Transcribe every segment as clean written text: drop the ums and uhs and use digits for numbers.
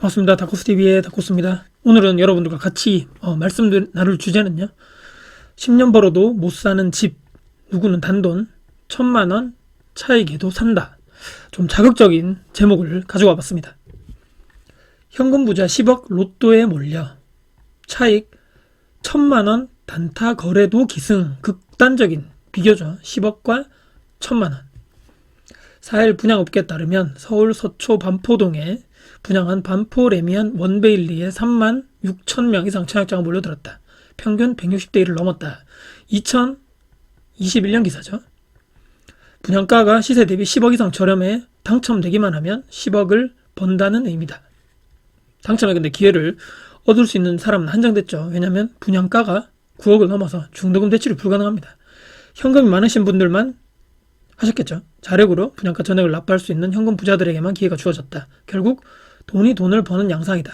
반갑습니다. 다코스TV의 다코스입니다. 오늘은 여러분들과 같이 나눌 주제는요. 10년 벌어도 못 사는 집, 누구는 단돈 1,000만원 차익에도 산다. 좀 자극적인 제목을 가져와 봤습니다. 현금 부자 10억 로또에 몰려 차익 1,000만원 단타 거래도 기승. 극단적인 비교죠. 10억과 1,000만원. 4일 분양업계에 따르면 서울 서초 반포동에 분양한 반포 레미안 원베일리에 3만 6천 명 이상 청약자가 몰려들었다. 평균 160대 1을 넘었다. 2021년 기사죠. 분양가가 시세 대비 10억 이상 저렴해 당첨되기만 하면 10억을 번다는 의미다. 당첨에 근데 기회를 얻을 수 있는 사람은 한정됐죠. 왜냐하면 분양가가 9억을 넘어서 중도금 대출이 불가능합니다. 현금이 많으신 분들만 하셨겠죠. 자력으로 분양가 전액을 납부할 수 있는 현금 부자들에게만 기회가 주어졌다. 결국 돈이 돈을 버는 양상이다.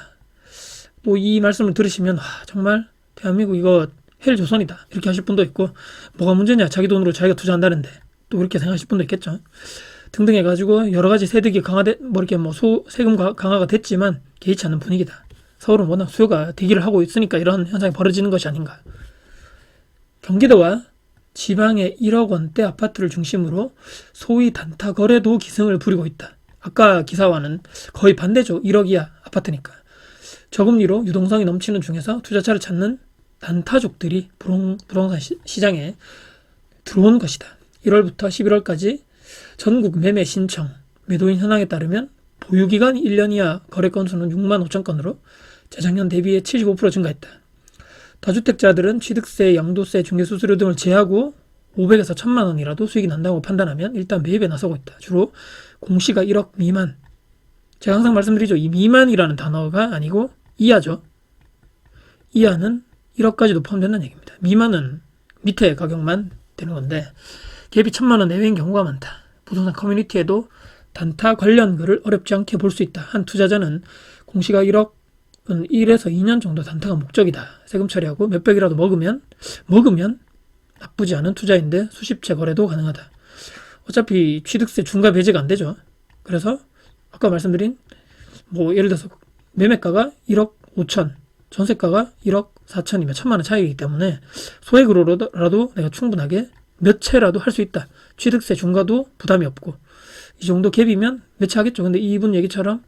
또 이 말씀을 들으시면 정말 대한민국 이거 헬조선이다 이렇게 하실 분도 있고, 뭐가 문제냐, 자기 돈으로 자기가 투자한다는데, 또 그렇게 생각하실 분도 있겠죠. 등등 해가지고 여러 가지 세득이 세금 강화가 됐지만 개의치 않는 분위기다. 서울은 워낙 수요가 대기를 하고 있으니까 이런 현상이 벌어지는 것이 아닌가. 경기도와 지방의 1억 원대 아파트를 중심으로 소위 단타 거래도 기승을 부리고 있다. 아까 기사와는 거의 반대죠. 1억 이하 아파트니까. 저금리로 유동성이 넘치는 중에서 투자처를 찾는 단타족들이 부동산 시장에 들어온 것이다. 1월부터 11월까지 전국 매매 신청, 매도인 현황에 따르면 보유기간이 1년 이하 거래 건수는 6만 5천 건으로 재작년 대비해 75% 증가했다. 다주택자들은 취득세, 양도세, 중개수수료 등을 제하고 500에서 1,000만 원이라도 수익이 난다고 판단하면 일단 매입에 나서고 있다. 주로 공시가 1억 미만. 제가 항상 말씀드리죠. 이 미만이라는 단어가 아니고 이하죠. 이하는 1억까지도 포함된다는 얘기입니다. 미만은 밑에 가격만 되는 건데 갭이 1,000만 원 내외인 경우가 많다. 부동산 커뮤니티에도 단타 관련 글을 어렵지 않게 볼 수 있다. 한 투자자는 공시가 1억 1에서 2년 정도 단타가 목적이다. 세금 처리하고 몇백이라도 먹으면 나쁘지 않은 투자인데 수십 채 거래도 가능하다. 어차피 취득세 중과 배제가 안 되죠. 그래서 아까 말씀드린 예를 들어서 매매가가 1억 5천, 전세가가 1억 4천이면 1,000만 원 차이이기 때문에 소액으로라도 내가 충분하게 몇 채라도 할 수 있다. 취득세 중과도 부담이 없고 이 정도 갭이면 몇 채 하겠죠. 근데 이분 얘기처럼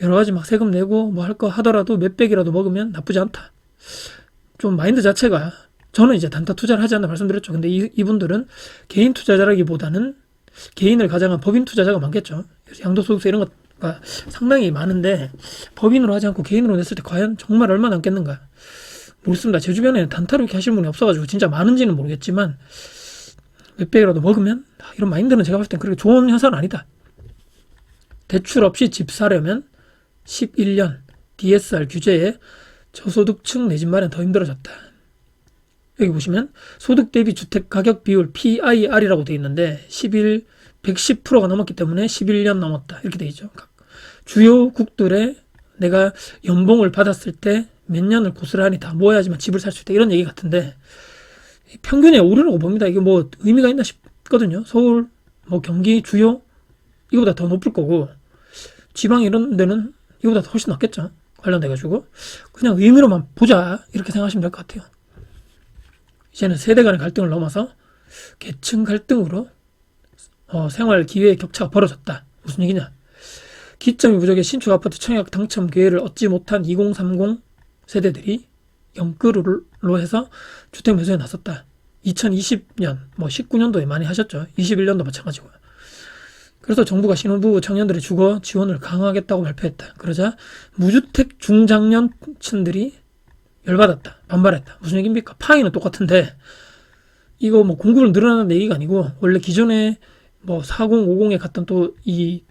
여러 가지 세금 내고 할 거 하더라도 몇백이라도 먹으면 나쁘지 않다. 좀 마인드 자체가, 저는 이제 단타 투자를 하지 않나 말씀드렸죠. 근데 이분들은 개인 투자자라기보다는 개인을 가장한 법인 투자자가 많겠죠. 양도소득세 이런 것가 상당히 많은데 법인으로 하지 않고 개인으로 냈을 때 과연 정말 얼마 남겠는가 모르겠습니다. 제 주변에는 단타로 이렇게 하시는 분이 없어가지고 진짜 많은지는 모르겠지만 몇백이라도 먹으면 이런 마인드는 제가 봤을 땐 그렇게 좋은 현상은 아니다. 대출 없이 집 사려면 11년 DSR 규제에 저소득층 내 집 마련 더 힘들어졌다. 여기 보시면 소득 대비 주택 가격 비율 PIR이라고 되어 있는데 110%가 넘었기 때문에 11년 넘었다 이렇게 되어 있죠. 주요 국들의 내가 연봉을 받았을 때 몇 년을 고스란히 다 모아야지만 집을 살 수 있다 이런 얘기 같은데 평균에 오르라고 봅니다. 이게 의미가 있나 싶거든요. 서울, 경기, 주요 이거보다 더 높을 거고 지방 이런 데는 이거보다 훨씬 낫겠죠. 관련돼가지고 그냥 의미로만 보자 이렇게 생각하시면 될 것 같아요. 이제는 세대 간의 갈등을 넘어서 계층 갈등으로 생활 기회의 격차가 벌어졌다. 무슨 얘기냐? 기점이 부족해 신축 아파트 청약 당첨 기회를 얻지 못한 2030 세대들이 영끌로 해서 주택 매수에 나섰다. 2020년 19년도에 많이 하셨죠. 21년도 마찬가지고요. 그래서 정부가 신혼부부 청년들의 주거 지원을 강화하겠다고 발표했다. 그러자 무주택 중장년층들이 열받았다. 반발했다. 무슨 얘기입니까? 파이는 똑같은데 이거 공급을 늘어나는 얘기가 아니고 원래 기존에 40, 50에 갔던 또 이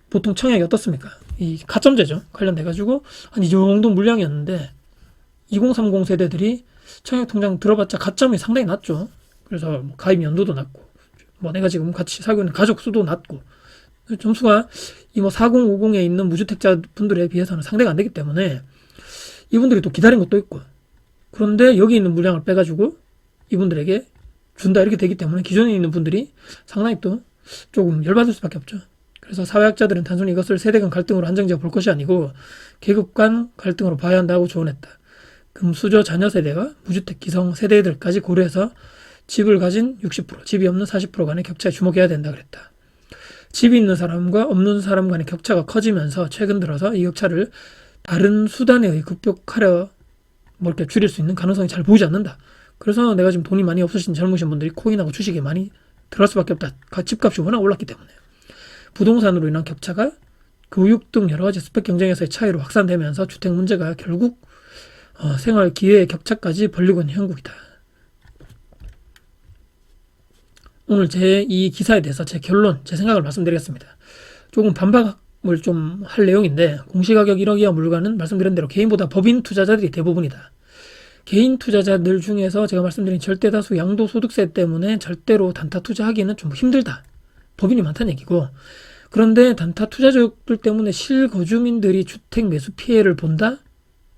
보통 청약이 어떻습니까? 이 가점제죠. 관련돼가지고 한 이 정도 물량이었는데 2030 세대들이 청약 통장 들어봤자 가점이 상당히 낮죠. 그래서 가입 연도도 낮고 내가 지금 같이 살고 있는 가족 수도 낮고 점수가 이 40, 50에 있는 무주택자 분들에 비해서는 상대가 안 되기 때문에 이분들이 또 기다린 것도 있고, 그런데 여기 있는 물량을 빼가지고 이분들에게 준다 이렇게 되기 때문에 기존에 있는 분들이 상당히 또 조금 열받을 수밖에 없죠. 그래서 사회학자들은 단순히 이것을 세대 간 갈등으로 한정지어 볼 것이 아니고 계급 간 갈등으로 봐야 한다고 조언했다. 금수저 자녀 세대와 무주택 기성 세대들까지 고려해서 집을 가진 60%, 집이 없는 40% 간의 격차에 주목해야 된다 그랬다. 집이 있는 사람과 없는 사람 간의 격차가 커지면서 최근 들어서 이 격차를 다른 수단에 의해 극복하려 이렇게 줄일 수 있는 가능성이 잘 보이지 않는다. 그래서 내가 지금 돈이 많이 없으신 젊으신 분들이 코인하고 주식에 많이 들어갈 수밖에 없다. 집값이 워낙 올랐기 때문에. 부동산으로 인한 격차가 교육 등 여러 가지 스펙 경쟁에서의 차이로 확산되면서 주택 문제가 결국 생활 기회의 격차까지 벌리고 있는 형국이다. 오늘 제 이 기사에 대해서 제 결론, 제 생각을 말씀드리겠습니다. 조금 반박을 좀 할 내용인데 공시가격 1억 이하 물건은 말씀드린 대로 개인보다 법인 투자자들이 대부분이다. 개인 투자자들 중에서 제가 말씀드린 절대다수 양도소득세 때문에 절대로 단타 투자하기는 좀 힘들다. 법인이 많다는 얘기고, 그런데 단타 투자자들 때문에 실거주민들이 주택 매수 피해를 본다?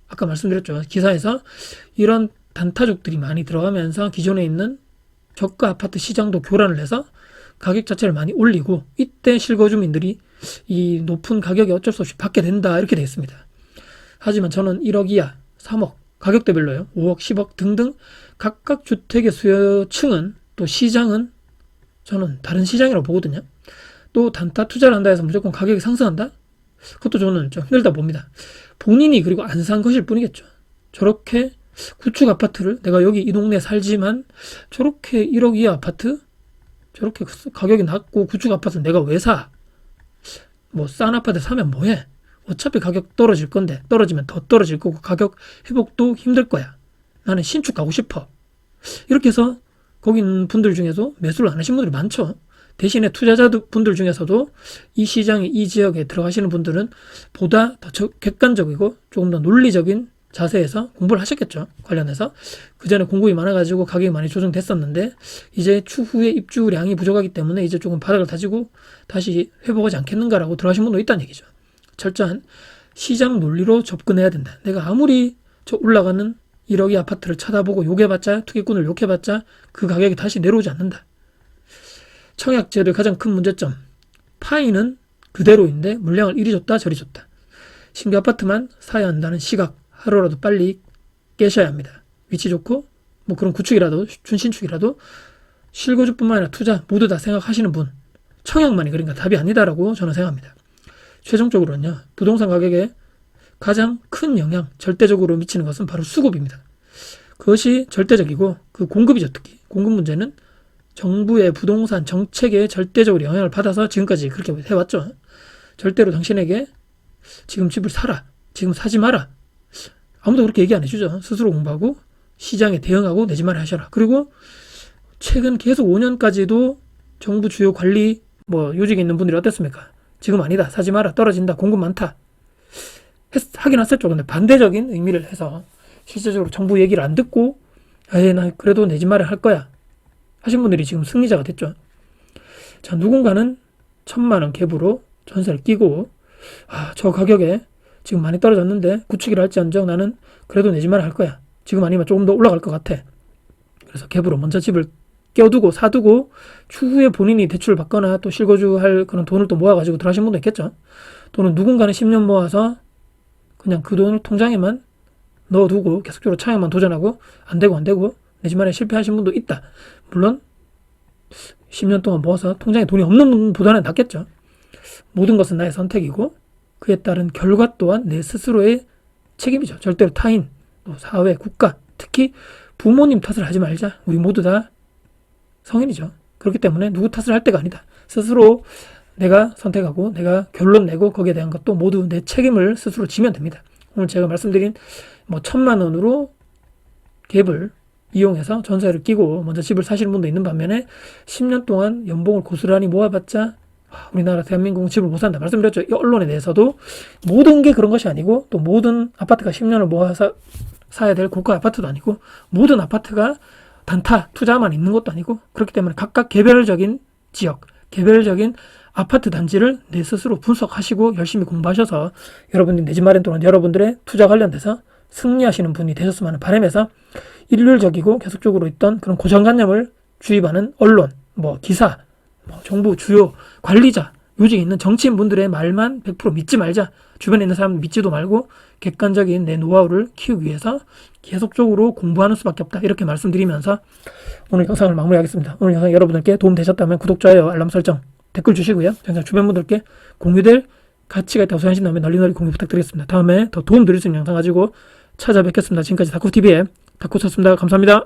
아까 말씀드렸죠. 기사에서 이런 단타족들이 많이 들어가면서 기존에 있는 저가 아파트 시장도 교란을 해서 가격 자체를 많이 올리고, 이때 실거주민들이 이 높은 가격에 어쩔 수 없이 받게 된다, 이렇게 되어 있습니다. 하지만 저는 1억 이하, 3억, 가격대별로요. 5억, 10억 등등 각각 주택의 수요층은, 또 시장은 저는 다른 시장이라고 보거든요. 또 단타 투자를 한다 해서 무조건 가격이 상승한다? 그것도 저는 좀 힘들다 봅니다. 본인이 그리고 안 산 것일 뿐이겠죠. 저렇게 구축 아파트를, 내가 여기 이 동네에 살지만 저렇게 1억 이하 아파트? 저렇게 가격이 낮고 구축 아파트는 내가 왜 사? 뭐 싼 아파트 사면 뭐해? 어차피 가격 떨어질 건데, 떨어지면 더 떨어질 거고 가격 회복도 힘들 거야. 나는 신축 가고 싶어. 이렇게 해서 거기 있는 분들 중에서 매수를 안 하신 분들이 많죠. 대신에 투자자분들 중에서도 이 시장에, 이 지역에 들어가시는 분들은 보다 더 객관적이고 조금 더 논리적인 자세에서 공부를 하셨겠죠. 관련해서. 그 전에 공급이 많아가지고 가격이 많이 조정됐었는데 이제 추후에 입주량이 부족하기 때문에 이제 조금 바닥을 다지고 다시 회복하지 않겠는가라고 들어가신 분도 있다는 얘기죠. 철저한 시장 논리로 접근해야 된다. 내가 아무리 저 올라가는 1억의 아파트를 쳐다보고 욕해봤자, 투기꾼을 욕해봤자 그 가격이 다시 내려오지 않는다. 청약제도의 가장 큰 문제점, 파이는 그대로인데 물량을 이리 줬다 저리 줬다. 신규 아파트만 사야 한다는 시각, 하루라도 빨리 깨셔야 합니다. 위치 좋고 뭐 그런 구축이라도 준신축이라도 실거주뿐만 아니라 투자 모두 다 생각하시는 분, 청약만이 그러니까 답이 아니다라고 저는 생각합니다. 최종적으로는요, 부동산 가격에 가장 큰 영향, 절대적으로 미치는 것은 바로 수급입니다. 그것이 절대적이고, 그 공급이죠. 특히 공급 문제는 정부의 부동산 정책에 절대적으로 영향을 받아서 지금까지 그렇게 해왔죠. 절대로 당신에게 지금 집을 사라, 지금 사지 마라, 아무도 그렇게 얘기 안 해주죠. 스스로 공부하고 시장에 대응하고 내 집 마련 하셔라. 그리고 최근 계속 5년까지도 정부 주요 관리 요직에 있는 분들이 어땠습니까? 지금 아니다, 사지 마라, 떨어진다, 공급 많다 하긴 했었죠. 근데 반대적인 의미를 해서 실제적으로 정부 얘기를 안 듣고 나 그래도 내 집 마련 할 거야 하신 분들이 지금 승리자가 됐죠. 자, 누군가는 1,000만 원 갭으로 전세를 끼고 저 가격에 지금 많이 떨어졌는데 구축이라 할지언정 나는 그래도 내 집 마련 할 거야. 지금 아니면 조금 더 올라갈 것 같아. 그래서 갭으로 먼저 집을 껴두고 사두고 추후에 본인이 대출을 받거나 또 실거주할 그런 돈을 또 모아가지고 들어가신 분도 있겠죠. 또는 누군가는 10년 모아서 그냥 그 돈을 통장에만 넣어두고 계속적으로 차익만 도전하고 안 되고 내 집 마련에 실패하신 분도 있다. 물론 10년 동안 모아서 통장에 돈이 없는 분보다는 낫겠죠. 모든 것은 나의 선택이고 그에 따른 결과 또한 내 스스로의 책임이죠. 절대로 타인, 또 사회, 국가, 특히 부모님 탓을 하지 말자. 우리 모두 다 성인이죠. 그렇기 때문에 누구 탓을 할 때가 아니다. 스스로 내가 선택하고 내가 결론 내고 거기에 대한 것도 모두 내 책임을 스스로 지면 됩니다. 오늘 제가 말씀드린 1,000만 원으로 갭을 이용해서 전세를 끼고 먼저 집을 사시는 분도 있는 반면에 10년 동안 연봉을 고스란히 모아봤자 우리나라 대한민국은 집을 못 산다. 말씀드렸죠. 이 언론에 대해서도 모든 게 그런 것이 아니고 또 모든 아파트가 10년을 모아서 사야 될 고가 아파트도 아니고 모든 아파트가 단타 투자만 있는 것도 아니고 그렇기 때문에 각각 개별적인 지역, 개별적인 아파트 단지를 내 스스로 분석하시고 열심히 공부하셔서 여러분들이 내 집 마련 또는 여러분들의 투자 관련돼서 승리하시는 분이 되셨으면 하는 바람에서 일률적이고 계속적으로 있던 그런 고정관념을 주입하는 언론, 기사, 정부 주요 관리자 요직에 있는 정치인분들의 말만 100% 믿지 말자. 주변에 있는 사람 믿지도 말고 객관적인 내 노하우를 키우기 위해서 계속적으로 공부하는 수밖에 없다. 이렇게 말씀드리면서 오늘 영상을 마무리하겠습니다. 오늘 영상 여러분들께 도움 되셨다면 구독, 좋아요, 알람 설정, 댓글 주시고요. 항상 주변 분들께 공유될 가치가 있다고 생각하신다면 널리 공유 부탁드리겠습니다. 다음에 더 도움 드릴 수 있는 영상 가지고 찾아뵙겠습니다. 지금까지 다쿠TV의 다쿠였습니다. 감사합니다.